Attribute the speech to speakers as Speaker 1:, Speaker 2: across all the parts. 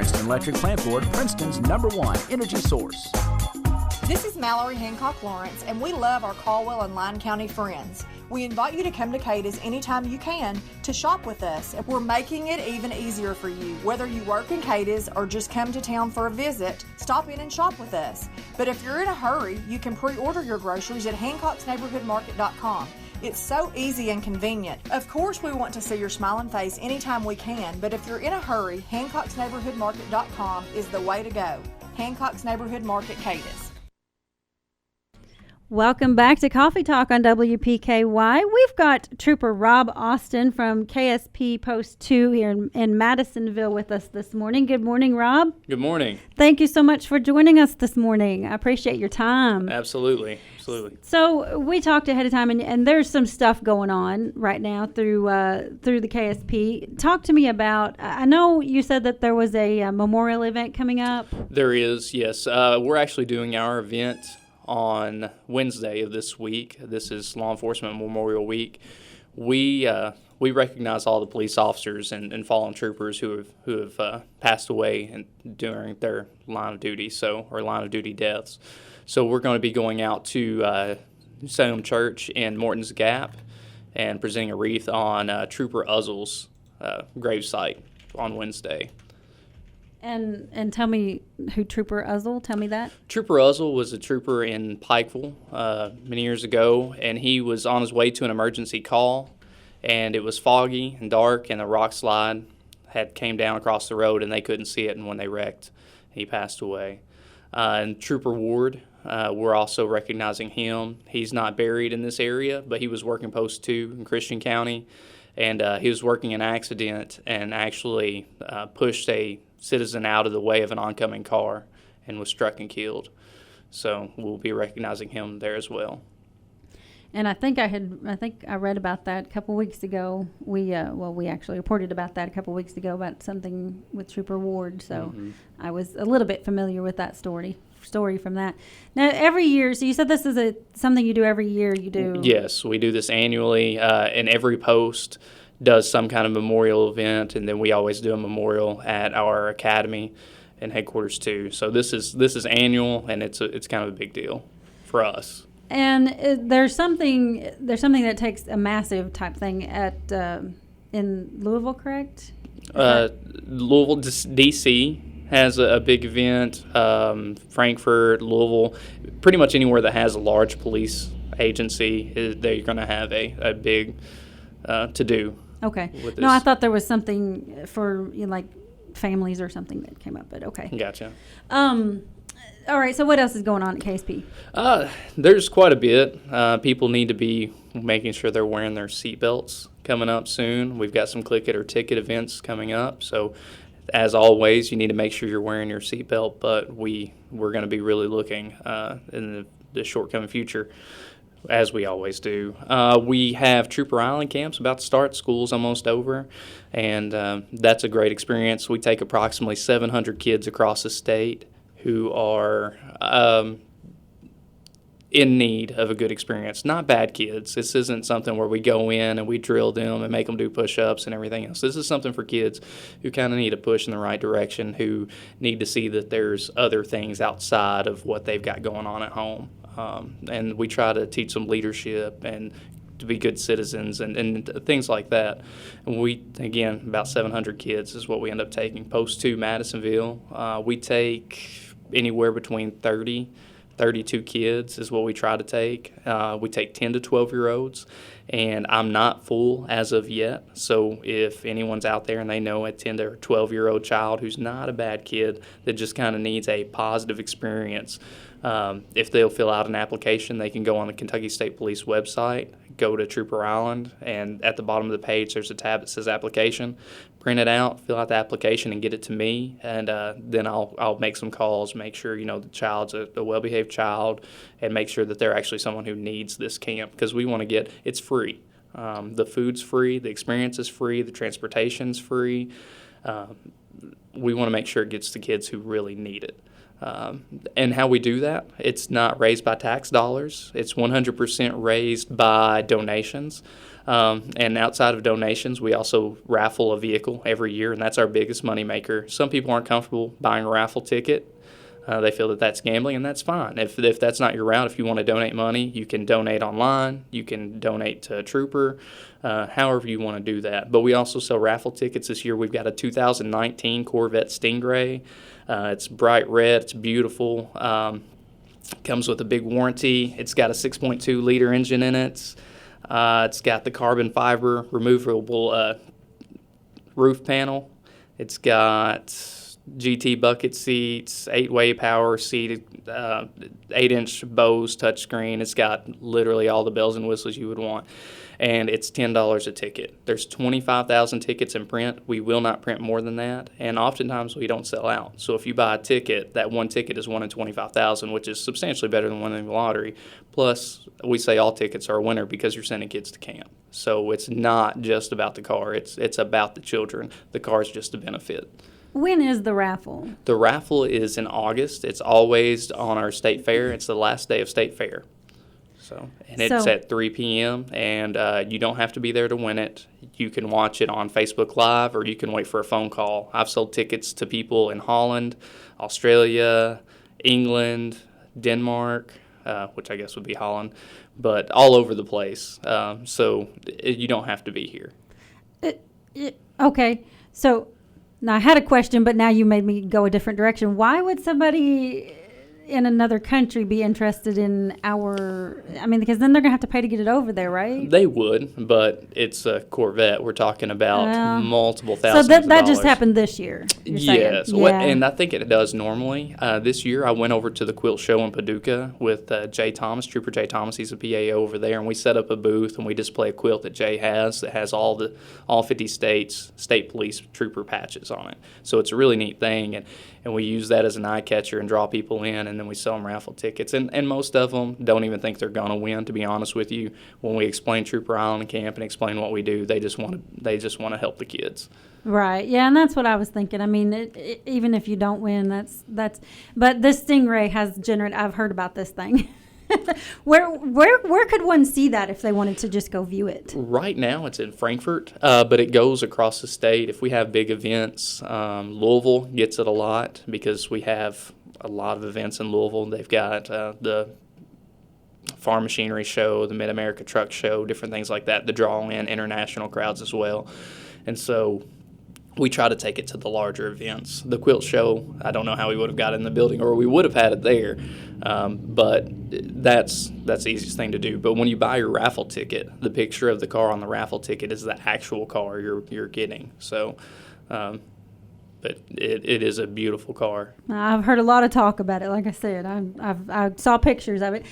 Speaker 1: Princeton Electric Plant Board, Princeton's #1 energy source.
Speaker 2: This is Mallory Hancock Lawrence, and we love our Caldwell and Lyon County friends. We invite you to come to Cada's anytime you can to shop with us. We're making it even easier for you. Whether you work in Cada's or just come to town for a visit, stop in and shop with us. But if you're in a hurry, you can pre-order your groceries at hancocksneighborhoodmarket.com. It's so easy and convenient. Of course, we want to see your smiling face anytime we can, but if you're in a hurry, hancocksneighborhoodmarket.com is the way to go. Hancock's Neighborhood Market, Cada's.
Speaker 3: Welcome back to Coffee Talk on WPKY. We've got Trooper Rob Austin from KSP Post 2 here in Madisonville with us this morning. Good morning, Rob.
Speaker 4: Good morning.
Speaker 3: Thank you so much for joining us this morning. I appreciate your time.
Speaker 4: Absolutely.
Speaker 3: So we talked ahead of time, and there's some stuff going on right now through the KSP. Talk to me about, I know you said that there was a memorial event coming up.
Speaker 4: There is, yes. We're actually doing our event on Wednesday of this week. This is Law Enforcement Memorial Week. We recognize all the police officers and fallen troopers who have passed away during their line of duty, or line of duty deaths. So we're going to be going out to Salem Church in Morton's Gap and presenting a wreath on Trooper Uzzle's gravesite on Wednesday.
Speaker 3: And tell me who Trooper Uzzle, tell me that.
Speaker 4: Trooper Uzzle was a trooper in Pikeville many years ago, and he was on his way to an emergency call, and it was foggy and dark, and a rock slide came down across the road, and they couldn't see it, and when they wrecked, he passed away. And Trooper Ward, we're also recognizing him. He's not buried in this area, but he was working Post 2 in Christian County, and he was working an accident and actually pushed a citizen out of the way of an oncoming car and was struck and killed. So we'll be recognizing him there as well.
Speaker 3: And I think I read about that a couple weeks ago. We actually reported about that a couple weeks ago about something with Trooper Ward. So I was a little bit familiar with that story from that. Now, every year, so you said this is something you do every year. You do? Yes,
Speaker 4: we do this annually, and every post does some kind of memorial event, and then we always do a memorial at our academy and headquarters too. So this is annual, and it's kind of a big deal for us.
Speaker 3: And there's something that takes a massive type thing at in Louisville, correct?
Speaker 4: Louisville, D.C. has a big event. Frankfurt, Louisville, pretty much anywhere that has a large police agency, they're going to have a big to do.
Speaker 3: Okay. No, I thought there was something for like families or something that came up, but okay.
Speaker 4: Gotcha.
Speaker 3: All right, so what else is going on at KSP?
Speaker 4: There's quite a bit. People need to be making sure they're wearing their seatbelts coming up soon. We've got some click it or ticket events coming up, so as always, you need to make sure you're wearing your seatbelt, but we're going to be really looking in the short coming future, as we always do. We have Trooper Island camps about to start. School's almost over, and that's a great experience. We take approximately 700 kids across the state who are in need of a good experience. Not bad kids. This isn't something where we go in and we drill them and make them do push-ups and everything else. This is something for kids who kind of need a push in the right direction, who need to see that there's other things outside of what they've got going on at home. And we try to teach them leadership and to be good citizens and things like that. And we, again, about 700 kids is what we end up taking. Post 2 Madisonville, we take anywhere between 32 kids is what we try to take. We take 10 to 12-year-olds, and I'm not full as of yet. So if anyone's out there and they know a 10 to 12-year-old child who's not a bad kid that just kind of needs a positive experience, if they'll fill out an application, they can go on the Kentucky State Police website, go to Trooper Island, and at the bottom of the page there's a tab that says application. Print it out, fill out the application, and get it to me, and then I'll make some calls, make sure the child's a well-behaved child, and make sure that they're actually someone who needs this camp, because we want to it's free. The food's free, the experience is free, the transportation's free. We want to make sure it gets to kids who really need it. And how we do that, it's not raised by tax dollars. It's 100% raised by donations. And outside of donations, we also raffle a vehicle every year, and that's our biggest moneymaker. Some people aren't comfortable buying a raffle ticket. They feel that that's gambling, and that's fine. If that's not your route, if you want to donate money, you can donate online. You can donate to a trooper, however you want to do that. But we also sell raffle tickets this year. We've got a 2019 Corvette Stingray. It's bright red. It's beautiful. Comes with a big warranty. It's got a 6.2-liter engine in it. It's got the carbon fiber removable roof panel. It's got GT bucket seats, 8-way power seated, 8-inch Bose touchscreen. It's got literally all the bells and whistles you would want. And it's $10 a ticket. There's 25,000 tickets in print. We will not print more than that, and oftentimes we don't sell out. So if you buy a ticket, that one ticket is 1 in 25,000, which is substantially better than winning the lottery. Plus, we say all tickets are a winner because you're sending kids to camp. So it's not just about the car. It's about the children. The car is just a benefit.
Speaker 3: When is the raffle?
Speaker 4: The raffle is in August. It's always on our state fair. It's the last day of state fair. It's at 3 p.m., and you don't have to be there to win it. You can watch it on Facebook Live, or you can wait for a phone call. I've sold tickets to people in Holland, Australia, England, Denmark, which I guess would be Holland, but all over the place. You don't have to be here.
Speaker 3: Okay, so now I had a question, but now you made me go a different direction. Why would somebody in another country be interested in because then they're going to have to pay to get it over there, right?
Speaker 4: They would, but it's a Corvette. We're talking about multiple thousands
Speaker 3: of dollars. So that just
Speaker 4: dollars.
Speaker 3: happened this year?
Speaker 4: Yes,
Speaker 3: yeah.
Speaker 4: And I think it does normally. This year I went over to the Quilt Show in Paducah with Jay Thomas, Trooper Jay Thomas. He's a PAO over there, and we set up a booth and we display a quilt that Jay has that has all 50 states, state police trooper patches on it. So it's a really neat thing, and we use that as an eye catcher and draw people in, and then we sell them raffle tickets. And most of them don't even think they're going to win, to be honest with you. When we explain Trooper Island Camp and explain what we do, they just want to help the kids.
Speaker 3: Right. Yeah, and that's what I was thinking. I mean, even if you don't win, that's. But this Stingray has I've heard about this thing. Where could one see that if they wanted to just go view it?
Speaker 4: Right now it's in Frankfurt, but it goes across the state. If we have big events, Louisville gets it a lot because we have a lot of events in Louisville. They've got the Farm Machinery Show, the Mid-America Truck Show, different things like that. The draw in international crowds as well. And so we try to take it to the larger events. The Quilt Show, I don't know how we would have got it in the building, or we would have had it there, but that's the easiest thing to do. But when you buy your raffle ticket, the picture of the car on the raffle ticket is the actual car you're getting. So, but it is a beautiful car.
Speaker 3: I've heard a lot of talk about it. Like I said, I saw pictures of it.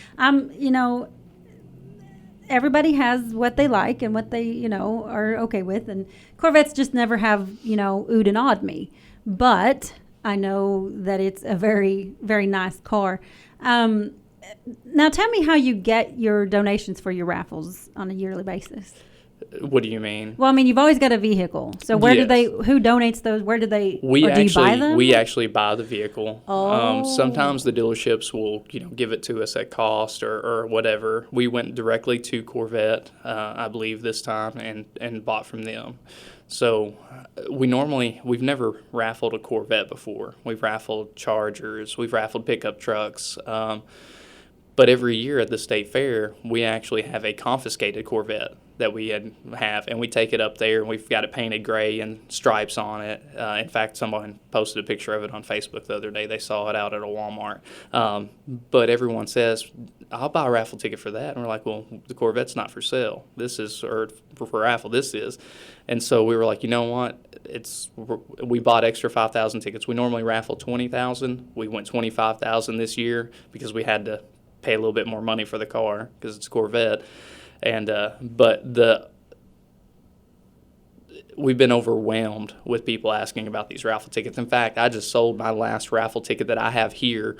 Speaker 3: Everybody has what they like and what they, are okay with. And Corvettes just never have, oohed and awed me. But I know that it's a very, very nice car. Now tell me how you get your donations for your raffles on a yearly basis.
Speaker 4: What do you mean?
Speaker 3: Well, you've always got a vehicle. So who donates those? Where do they, do you buy them?
Speaker 4: We actually buy the vehicle.
Speaker 3: Oh.
Speaker 4: Sometimes the dealerships will, give it to us at cost or whatever. We went directly to Corvette, I believe this time, and bought from them. So we've never raffled a Corvette before. We've raffled Chargers. We've raffled pickup trucks. But every year at the state fair, we actually have a confiscated Corvette that we have, and we take it up there, and we've got it painted gray and stripes on it. In fact, someone posted a picture of it on Facebook the other day. They saw it out at a Walmart. But everyone says, I'll buy a raffle ticket for that. And we're like, well, the Corvette's not for sale. For raffle, this is. And so we were like, you know what? We bought extra 5,000 tickets. We normally raffle 20,000. We went 25,000 this year because we had to pay a little bit more money for the car because it's a Corvette. And we've been overwhelmed with people asking about these raffle tickets. In fact, I just sold my last raffle ticket that I have here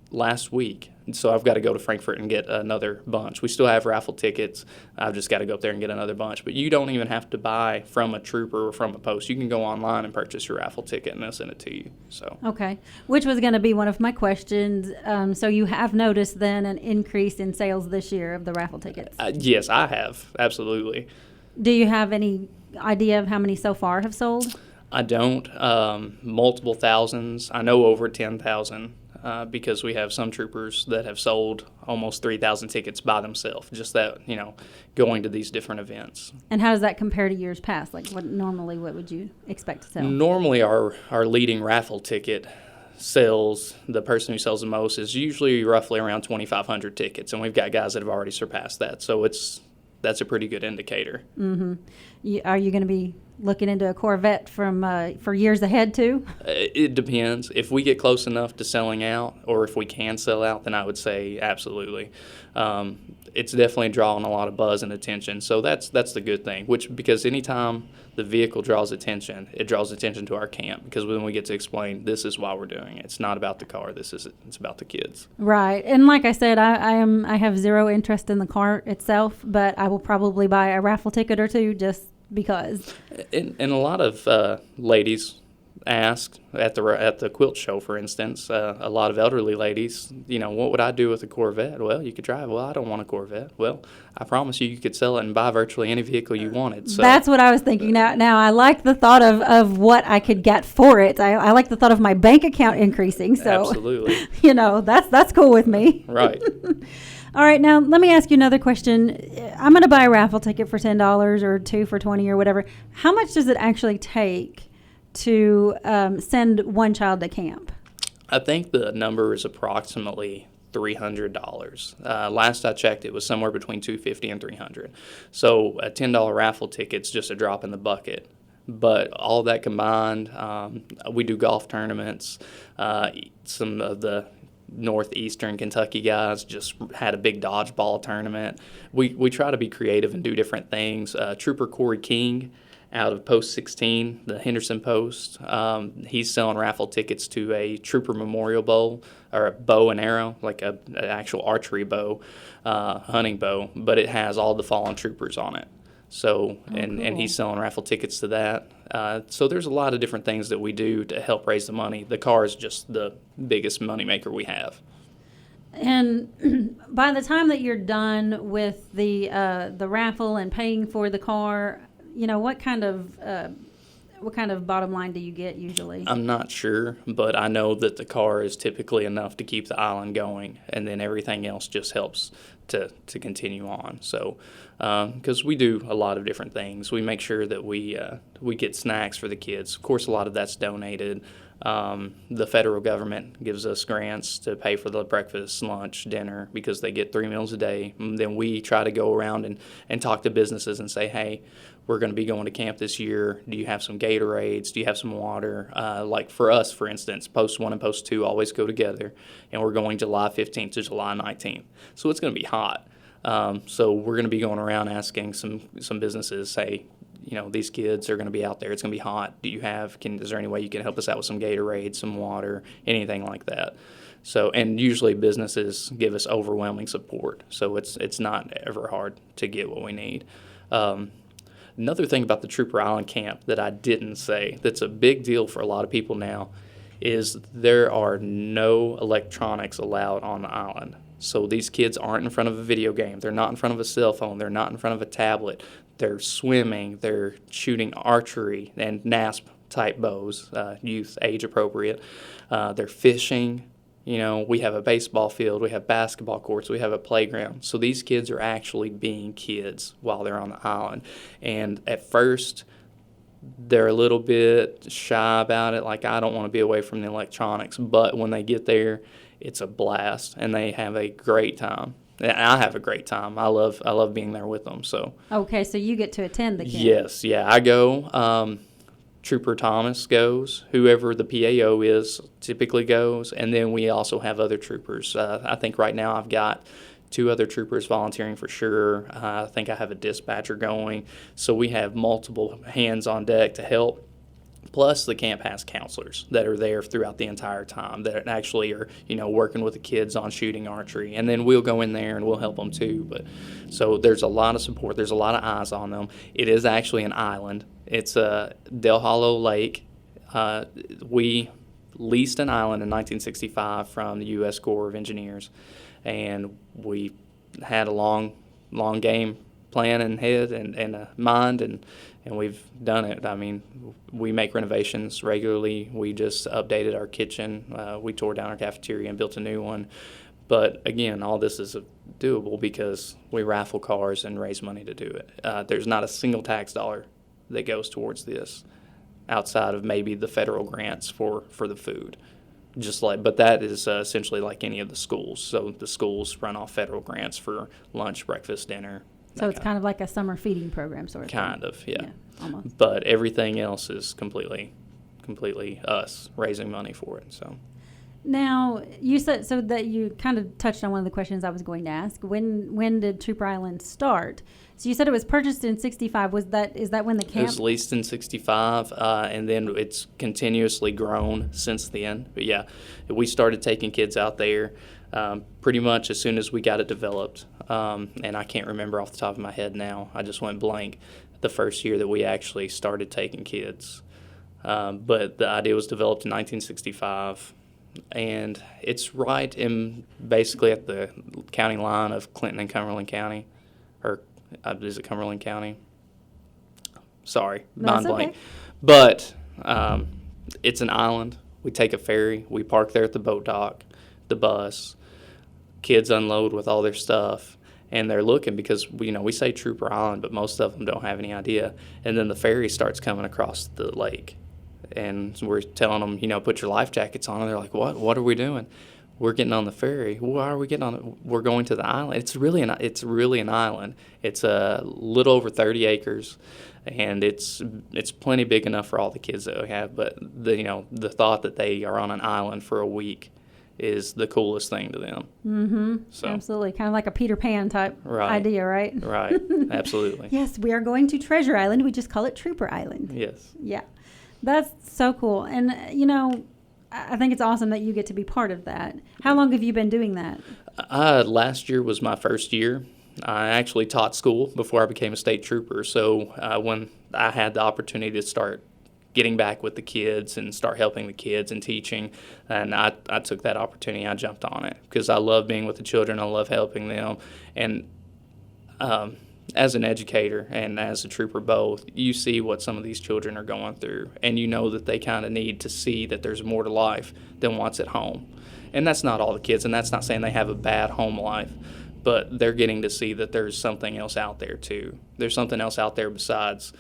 Speaker 4: last week. So I've got to go to Frankfort and get another bunch. We still have raffle tickets. I've just got to go up there and get another bunch. But you don't even have to buy from a trooper or from a post. You can go online and purchase your raffle ticket, and they'll send it to you. So
Speaker 3: Okay, which was going to be one of my questions. So you have noticed then an increase in sales this year of the raffle tickets?
Speaker 4: yes, I have. Absolutely.
Speaker 3: Do you have any idea of how many so far have sold?
Speaker 4: I don't. Multiple thousands. I know over 10,000 because we have some troopers that have sold almost 3,000 tickets by themselves, just that, going to these different events.
Speaker 3: And how does that compare to years past? Like what would you expect to sell?
Speaker 4: Normally our leading raffle ticket sales, the person who sells the most is usually roughly around 2,500 tickets, and we've got guys that have already surpassed that. So that's a pretty good indicator.
Speaker 3: Mm-hmm. Are you going to be looking into a Corvette for years ahead too?
Speaker 4: It depends. If we get close enough to selling out, or if we can sell out, then I would say absolutely. It's definitely drawing a lot of buzz and attention. So that's the good thing. Because anytime the vehicle draws attention, it draws attention to our camp. Because then we get to explain this is why we're doing it. It's not about the car. It's about the kids.
Speaker 3: Right. And like I said, I have zero interest in the car itself, but I will probably buy a raffle ticket or two just because.
Speaker 4: And a lot of ladies ask at the quilt show, for instance, a lot of elderly ladies, what would I do with a Corvette? Well, you could drive. Well, I don't want a Corvette. Well, I promise you could sell it and buy virtually any vehicle you wanted. So
Speaker 3: that's what I was thinking. Now I like the thought of what I could get for it. I like the thought of my bank account increasing. So
Speaker 4: absolutely,
Speaker 3: that's cool with me.
Speaker 4: Right.
Speaker 3: All right, now let me ask you another question. I'm going to buy a raffle ticket for $10 or two for $20 or whatever. How much does it actually take to send one child to camp?
Speaker 4: I think the number is approximately $300. Last I checked, it was somewhere between $250 and $300. So a $10 raffle ticket's just a drop in the bucket. But all that combined, we do golf tournaments. Some of the northeastern Kentucky guys just had a big dodgeball tournament. We try to be creative and do different things. Trooper Corey King out of Post 16, the Henderson Post, he's selling raffle tickets to a Trooper Memorial Bowl, or a bow and arrow, like an actual archery bow, hunting bow, but it has all the fallen troopers on it. So, and he's selling raffle tickets to that. So there's a lot of different things that we do to help raise the money. The car is just the biggest moneymaker we have.
Speaker 3: And by the time that you're done with the raffle and paying for the car, what kind of bottom line do you get usually? I'm
Speaker 4: not sure, but I know that the car is typically enough to keep the island going, and then everything else just helps to continue on. So, because we do a lot of different things, we make sure that we get snacks for the kids. Of course, a lot of that's donated. The federal government gives us grants to pay for the breakfast, lunch, dinner, because they get 3 meals a day. And then we try to go around and talk to businesses and say, hey, we're going to be going to camp this year. Do you have some Gatorades? Do you have some water? Like for us, for instance, Post 1 and Post 2 always go together, and we're going July 15th to July 19th. So it's going to be hot. So we're going to be going around asking some businesses, say, these kids are going to be out there. It's going to be hot. Is there any way you can help us out with some Gatorade, some water, anything like that? So, and usually businesses give us overwhelming support. So it's not ever hard to get what we need. Another thing about the Trooper Island camp that I didn't say that's a big deal for a lot of people now is there are no electronics allowed on the island. So these kids aren't in front of a video game. They're not in front of a cell phone. They're not in front of a tablet. They're swimming. They're shooting archery and NASP-type bows, youth age appropriate. They're fishing. We have a baseball field. We have basketball courts. We have a playground. So these kids are actually being kids while they're on the island. And at first, they're a little bit shy about it, like, I don't want to be away from the electronics. But when they get there, it's a blast, and they have a great time. And I have a great time. I love being there with them. So
Speaker 3: okay, so you get to attend the camp.
Speaker 4: Yes, yeah, I go. Trooper Thomas goes. Whoever the PAO is typically goes, and then we also have other troopers. I think right now I've got 2 other troopers volunteering for sure. I think I have a dispatcher going. So we have multiple hands on deck to help. Plus, the camp has counselors that are there throughout the entire time that actually are, working with the kids on shooting archery. And then we'll go in there and we'll help them too. But so there's a lot of support. There's a lot of eyes on them. It is actually an island. It's Del Hollow Lake. We leased an island in 1965 from the U.S. Corps of Engineers, and we had a long game plan in head and mind, and we've done it. I mean, we make renovations regularly. We just updated our kitchen. We tore down our cafeteria and built a new one. But again, all this is doable because we raffle cars and raise money to do it. There's not a single tax dollar that goes towards this outside of maybe the federal grants for the food. But that is essentially like any of the schools. So the schools run off federal grants for lunch, breakfast, dinner.
Speaker 3: So it's kind of like a summer feeding program sort of thing.
Speaker 4: Kind of, yeah.
Speaker 3: Almost.
Speaker 4: But everything else is completely us raising money for it. So
Speaker 3: now you said so that you kind of touched on one of the questions I was going to ask. When did Trooper Island start? So you said it was purchased in '65. Is that when the camp?
Speaker 4: It was leased in '65, and then it's continuously grown since then. But yeah, we started taking kids out there pretty much as soon as we got it developed. And I can't remember off the top of my head now. I just went blank the first year that we actually started taking kids. But the idea was developed in 1965, and it's right in basically at the county line of Clinton and Cumberland County, or is it Cumberland County? Sorry, mind blank. Okay. But it's an island. We take a ferry. We park there at the boat dock, the bus. Kids unload with all their stuff, and they're looking because we say Trooper Island, but most of them don't have any idea. And then the ferry starts coming across the lake, and we're telling them, put your life jackets on. And they're like, what? What are we doing? We're getting on the ferry. Why are we getting on it? We're going to the island. It's really an island. It's a little over 30 acres, and it's plenty big enough for all the kids that we have. But the thought that they are on an island for a week is the coolest thing to them.
Speaker 3: Mm-hmm.
Speaker 4: So,
Speaker 3: absolutely. Kind of like a Peter Pan type idea, right?
Speaker 4: Right. Absolutely.
Speaker 3: Yes, we are going to Treasure Island. We just call it Trooper Island.
Speaker 4: Yes.
Speaker 3: Yeah. That's so cool. And, I think it's awesome that you get to be part of that. How long have you been doing that?
Speaker 4: Last year was my first year. I actually taught school before I became a state trooper. So when I had the opportunity to start getting back with the kids and start helping the kids and teaching, and I took that opportunity. I jumped on it because I love being with the children. I love helping them. And as an educator and as a trooper both, you see what some of these children are going through, and you know that they kind of need to see that there's more to life than what's at home. And that's not all the kids, and that's not saying they have a bad home life, but they're getting to see that there's something else out there too. There's something else out there besides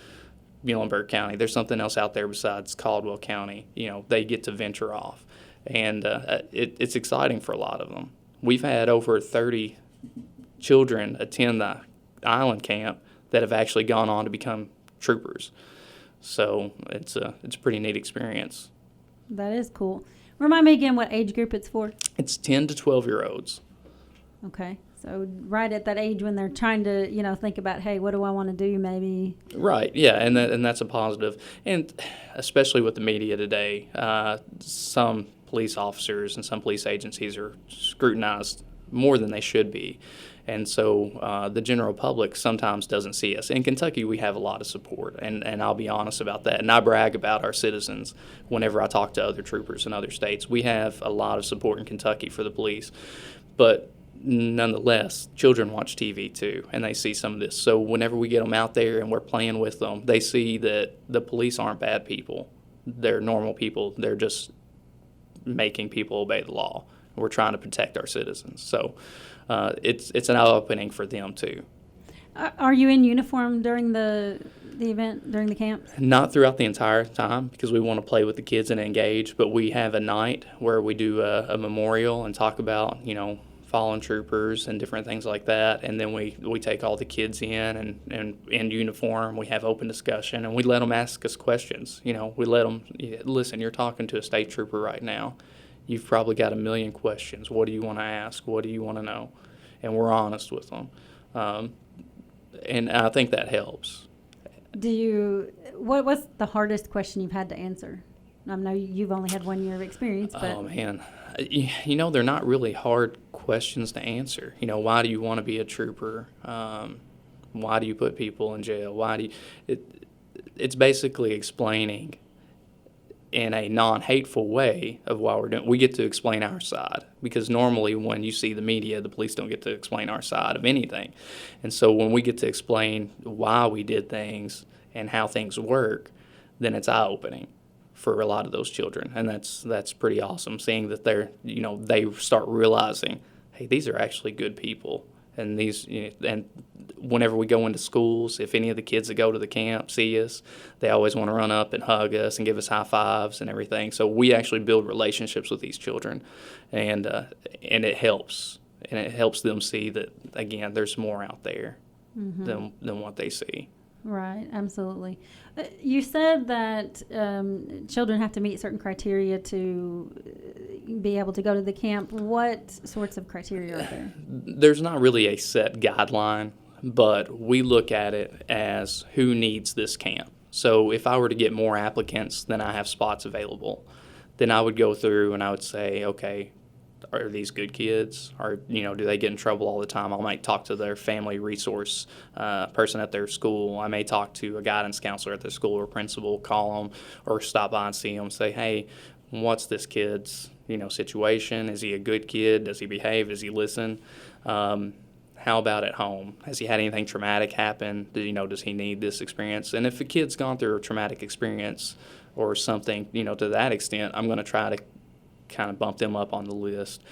Speaker 4: Muhlenberg County. There's something else out there besides Caldwell County. They get to venture off, and it's exciting for a lot of them. We've had over 30 children attend the island camp that have actually gone on to become troopers. So it's a pretty neat experience.
Speaker 3: That is cool. Remind me again what age group it's for.
Speaker 4: It's 10 to 12-year-olds.
Speaker 3: Okay. So right at that age when they're trying to, think about, hey, what do I want to do maybe?
Speaker 4: Right, yeah, and that's a positive. And especially with the media today, some police officers and some police agencies are scrutinized more than they should be. And so the general public sometimes doesn't see us. In Kentucky, we have a lot of support, and I'll be honest about that. And I brag about our citizens whenever I talk to other troopers in other states. We have a lot of support in Kentucky for the police. But nonetheless, children watch TV too, and they see some of this. So whenever we get them out there and we're playing with them, they see that the police aren't bad people. They're normal people. They're just making people obey the law. We're trying to protect our citizens. So it's an eye-opening for them too.
Speaker 3: Are you in uniform during the event, during the camp?
Speaker 4: Not throughout the entire time because we want to play with the kids and engage, but we have a night where we do a memorial and talk about, fallen troopers and different things like that, and then we take all the kids in and in uniform. We have open discussion, and we let them ask us questions. We let them, listen, you're talking to a state trooper right now. You've probably got a million questions. What do you want to ask? What do you want to know? And we're honest with them. And I think that helps.
Speaker 3: What was the hardest question you've had to answer? I know you've only had 1 year of experience, but
Speaker 4: Oh man, they're not really hard questions to answer. Why do you want to be a trooper? Why do you put people in jail? It's basically explaining in a non-hateful way of why we're doing. We get to explain our side, because normally when you see the media, the police don't get to explain our side of anything. And so when we get to explain why we did things and how things work, then it's eye-opening for a lot of those children. And that's pretty awesome, seeing that they start realizing, hey, these are actually good people. And and whenever we go into schools, if any of the kids that go to the camp see us, they always want to run up and hug us and give us high fives and everything. So we actually build relationships with these children, and it helps. And it helps them see that, again, there's more out there than what they see.
Speaker 3: Right, absolutely. You said that children have to meet certain criteria to be able to go to the camp. What sorts of criteria are there?
Speaker 4: There's not really a set guideline, but we look at it as who needs this camp. So if I were to get more applicants than I have spots available, then I would go through and I would say, okay, are these good kids? Or, do they get in trouble all the time? I might talk to their family resource person at their school. I may talk to a guidance counselor at their school or principal, call them or stop by and see them, say, hey, what's this kid's, situation? Is he a good kid? Does he behave? Does he listen? How about at home? Has he had anything traumatic happen? Does he need this experience? And if a kid's gone through a traumatic experience or something, to that extent, I'm going to try to kind of bump them up on the list.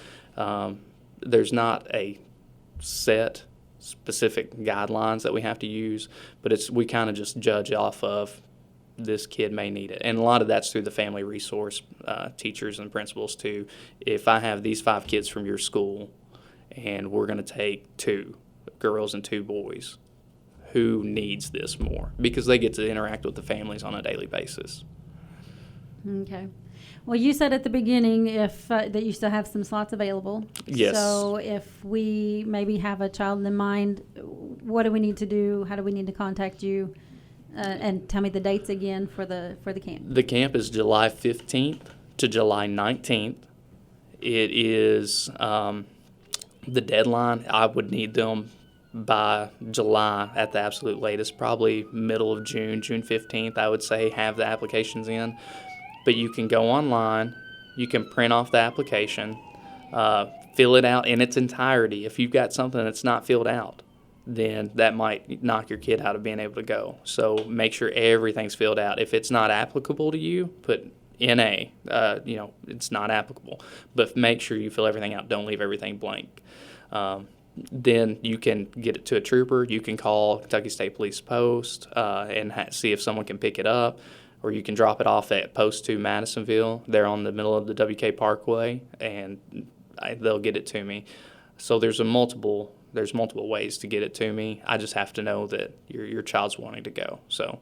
Speaker 4: There's not a set specific guidelines that we have to use, but we kind of just judge off of this kid may need it. And a lot of that's through the family resource teachers and principals too. If I have these 5 kids from your school and we're going to take 2 girls and 2 boys, who needs this more? Because they get to interact with the families on a daily basis.
Speaker 3: Okay. Well, you said at the beginning that you still have some slots available.
Speaker 4: Yes.
Speaker 3: So if we maybe have a child in mind, what do we need to do? How do we need to contact you? And tell me the dates again for the camp.
Speaker 4: The camp is July 15th to July 19th. It is the deadline. I would need them by July at the absolute latest, probably middle of June 15th, I would say, have the applications in. But you can go online, you can print off the application, fill it out in its entirety. If you've got something that's not filled out, then that might knock your kid out of being able to go. So make sure everything's filled out. If it's not applicable to you, put NA, it's not applicable. But make sure you fill everything out. Don't leave everything blank. Then you can get it to a trooper. You can call Kentucky State Police Post and see if someone can pick it up. Or you can drop it off at Post 2 Madisonville. They're on the middle of the WK Parkway, and they'll get it to me. So there's multiple ways to get it to me. I just have to know that your child's wanting to go. So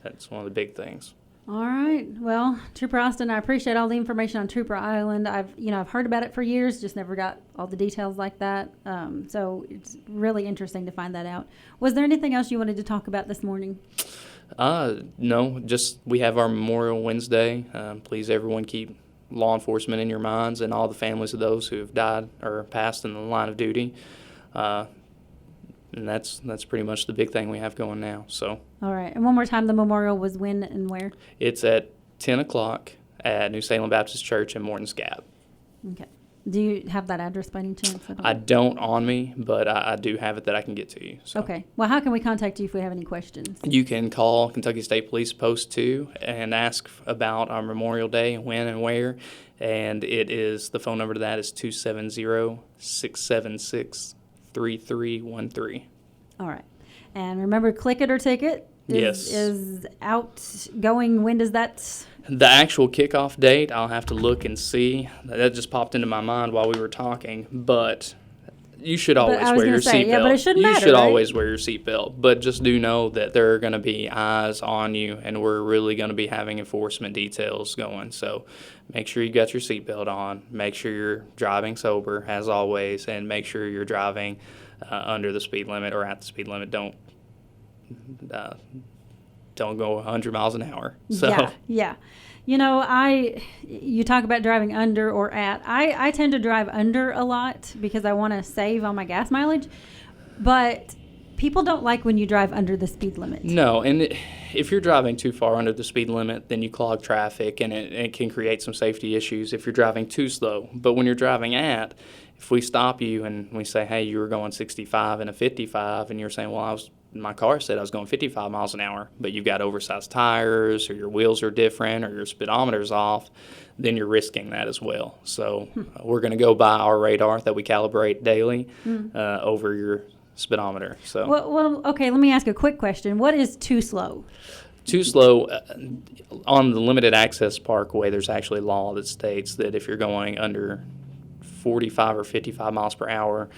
Speaker 4: that's one of the big things.
Speaker 3: All right. Well, Trooper Austin, I appreciate all the information on Trooper Island. I've heard about it for years, just never got all the details like that. So it's really interesting to find that out. Was there anything else you wanted to talk about this morning?
Speaker 4: No, just we have our Memorial Wednesday. Please, everyone, keep law enforcement in your minds and all the families of those who have died or passed in the line of duty. And that's pretty much the big thing we have going now. So.
Speaker 3: All right. And one more time, the memorial was when and where?
Speaker 4: It's at 10 o'clock at New Salem Baptist Church in Morton's Gap.
Speaker 3: Okay. Do you have that address by any chance?
Speaker 4: I don't on me, but I do have it that I can get to you. So.
Speaker 3: Okay. Well, how can we contact you if we have any questions?
Speaker 4: You can call Kentucky State Police Post 2 and ask about our Memorial Day, when and where. And the phone number to that is 270-676-3313.
Speaker 3: All right. And remember, Click It or Ticket is outgoing. When does that?
Speaker 4: The actual kickoff date, I'll have to look and see. That just popped into my mind while we were talking. But you should always wear your seatbelt.
Speaker 3: Yeah, but it shouldn't matter,
Speaker 4: you should
Speaker 3: right?
Speaker 4: always wear your seatbelt. But just do know that there are going to be eyes on you, and we're really going to be having enforcement details going. So make sure you got your seatbelt on. Make sure you're driving sober, as always, and make sure you're driving under the speed limit or at the speed limit. Don't don't go 100 miles an hour. So.
Speaker 3: Yeah. You talk about driving under or at. I tend to drive under a lot because I want to save on my gas mileage. But people don't like when you drive under the speed limit.
Speaker 4: No, and if you're driving too far under the speed limit, then you clog traffic, and it can create some safety issues if you're driving too slow. But when you're driving if we stop you and we say, hey, you were going 65 and a 55, and you're saying, well, my car said I was going 55 miles an hour, but you've got oversized tires, or your wheels are different, or your speedometer's off, then you're risking that as well. So we're going to go by our radar that we calibrate daily over your speedometer. So
Speaker 3: well, okay, let me ask a quick question. What is too slow?
Speaker 4: Too slow, on the limited access parkway, there's actually law that states that if you're going under 45 or 55 miles per hour,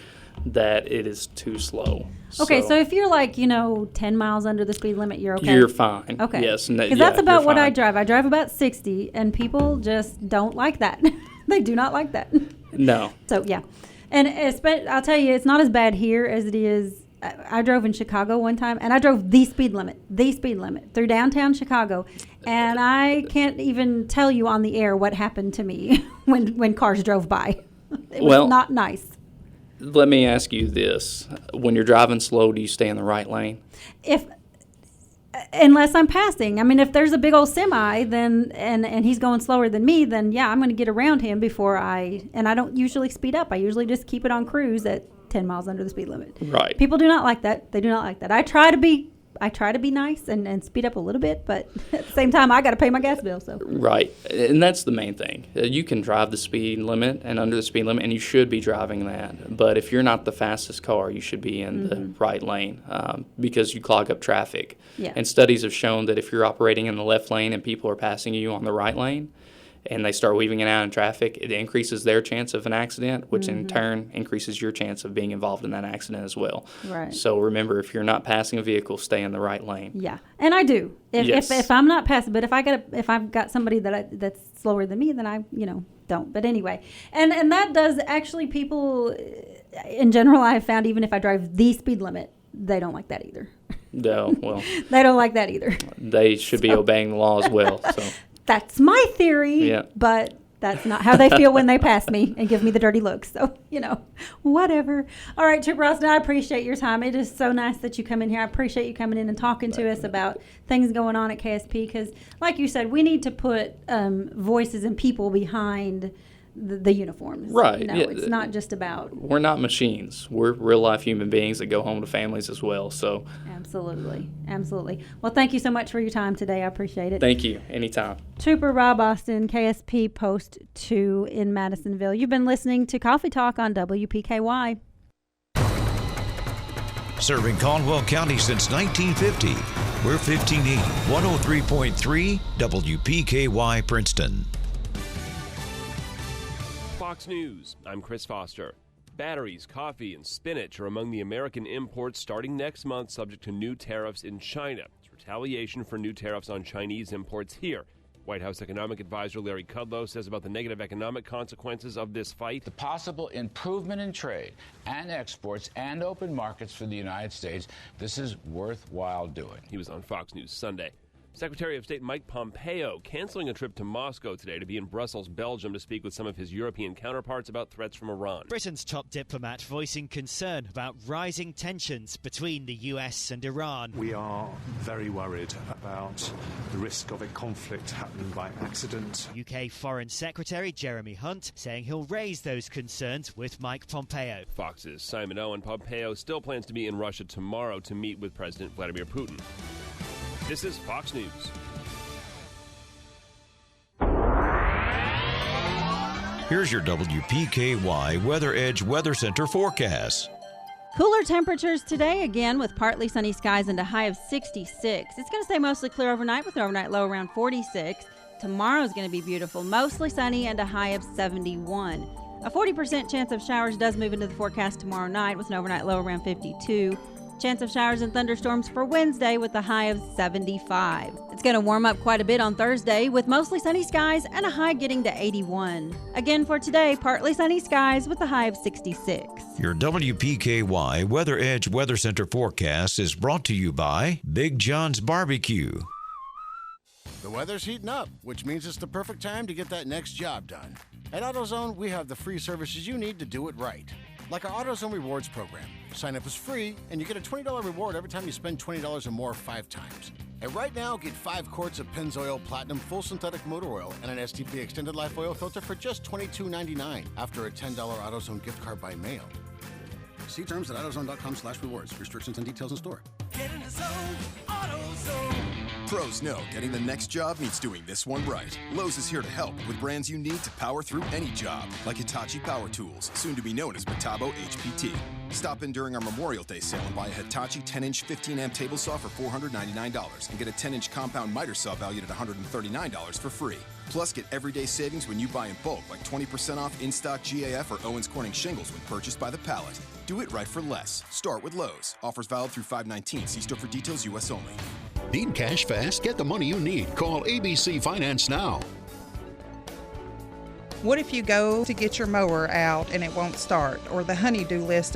Speaker 4: that it is too slow.
Speaker 3: Okay, so if you're 10 miles under the speed limit, you're okay?
Speaker 4: You're fine.
Speaker 3: Okay.
Speaker 4: Yes.
Speaker 3: Because that's about what I drive. I drive about 60, and people just don't like that. They do not like that.
Speaker 4: No.
Speaker 3: So, yeah. And I'll tell you, it's not as bad here as it is. I drove in Chicago one time, and I drove the speed limit through downtown Chicago. And I can't even tell you on the air what happened to me when cars drove by. It was not nice.
Speaker 4: Let me ask you this. When you're driving slow, do you stay in the right lane?
Speaker 3: Unless I'm passing. I mean, if there's a big old semi, then and he's going slower than me, then yeah, I'm going to get around him and I don't usually speed up. I usually just keep it on cruise at 10 miles under the speed limit.
Speaker 4: Right.
Speaker 3: People do not like that. They do not like that. I try to be nice and speed up a little bit, but at the same time, I got to pay my gas bill. So.
Speaker 4: Right, and that's the main thing. You can drive the speed limit and under the speed limit, and you should be driving that. But if you're not the fastest car, you should be in the right lane because you clog up traffic.
Speaker 3: Yeah.
Speaker 4: And studies have shown that if you're operating in the left lane and people are passing you on the right lane, and they start weaving it out in traffic, it increases their chance of an accident, which in turn increases your chance of being involved in that accident as well.
Speaker 3: Right.
Speaker 4: So remember, if you're not passing a vehicle, stay in the right lane.
Speaker 3: Yeah, and I do.
Speaker 4: Yes.
Speaker 3: If I'm not passing, but if I've got somebody that's slower than me, then I don't. But anyway, and that does actually, people in general, I have found, even if I drive the speed limit, they don't like that either.
Speaker 4: No, well,
Speaker 3: they don't like that either.
Speaker 4: They should be obeying the law as well. So.
Speaker 3: That's my theory, but that's not how they feel when they pass me and give me the dirty looks. So, whatever. All right, Trooper Austin, I appreciate your time. It is so nice that you come in here. I appreciate you coming in and talking to us about things going on at KSP because, like you said, we need to put voices and people behind the uniforms.
Speaker 4: Right.
Speaker 3: It's not just about...
Speaker 4: We're not machines. We're real-life human beings that go home to families as well. So.
Speaker 3: Absolutely. Well, thank you so much for your time today. I appreciate it.
Speaker 4: Thank you. Anytime.
Speaker 3: Trooper Rob Austin, KSP Post 2 in Madisonville. You've been listening to Coffee Talk on WPKY.
Speaker 5: Serving Caldwell County since 1950. We're 1580, 103.3 WPKY Princeton.
Speaker 6: Fox News, I'm Chris Foster. Batteries, coffee, and spinach are among the American imports starting next month, subject to new tariffs in China. It's retaliation for new tariffs on Chinese imports here. White House Economic Advisor Larry Kudlow says about the negative economic consequences of this fight.
Speaker 7: The possible improvement in trade and exports and open markets for the United States, this is worthwhile doing.
Speaker 6: He was on Fox News Sunday. Secretary of State Mike Pompeo canceling a trip to Moscow today to be in Brussels, Belgium, to speak with some of his European counterparts about threats from Iran.
Speaker 8: Britain's top diplomat voicing concern about rising tensions between the US and Iran.
Speaker 9: We are very worried about the risk of a conflict happening by accident.
Speaker 8: UK Foreign Secretary Jeremy Hunt saying he'll raise those concerns with Mike Pompeo.
Speaker 6: Fox's Simon Owen. Pompeo still plans to be in Russia tomorrow to meet with President Vladimir Putin. This is Fox News.
Speaker 5: Here's your WPKY Weather Edge Weather Center forecast.
Speaker 3: Cooler temperatures today, again with partly sunny skies and a high of 66. It's going to stay mostly clear overnight with an overnight low around 46. Tomorrow's going to be beautiful, mostly sunny and a high of 71. A 40% chance of showers does move into the forecast tomorrow night with an overnight low around 52. Chance of showers and thunderstorms for Wednesday with a high of 75. It's going to warm up quite a bit on Thursday with mostly sunny skies and a high getting to 81. Again for today, partly sunny skies with a high of 66.
Speaker 5: Your WPKY Weather Edge Weather Center forecast is brought to you by Big John's Barbecue.
Speaker 10: The weather's heating up, which means it's the perfect time to get that next job done. At AutoZone, we have the free services you need to do it right. Like our AutoZone Rewards program. Sign up is free, and you get a $20 reward every time you spend $20 or more 5 times. And right now, get 5 quarts of Pennzoil Platinum Full Synthetic Motor Oil and an STP Extended Life Oil Filter for just $22.99 after a $10 AutoZone gift card by mail. See terms at AutoZone.com/rewards. Restrictions and details in store.
Speaker 11: Get in the zone, AutoZone. Pros know getting the next job means doing this one right. Lowe's is here to help with brands you need to power through any job, like Hitachi Power Tools, soon to be known as Metabo HPT. Stop in during our Memorial Day sale and buy a Hitachi 10-inch 15-amp table saw for $499 and get a 10-inch compound miter saw valued at $139 for free. Plus, get everyday savings when you buy in bulk, like 20% off in-stock GAF or Owens Corning shingles when purchased by the pallet. Do it right for less. Start with Lowe's. Offers valid through 5/19. See store for details. U.S. only.
Speaker 12: Need cash fast? Get the money you need. Call ABC Finance now.
Speaker 13: What if you go to get your mower out and it won't start, or the honey-do list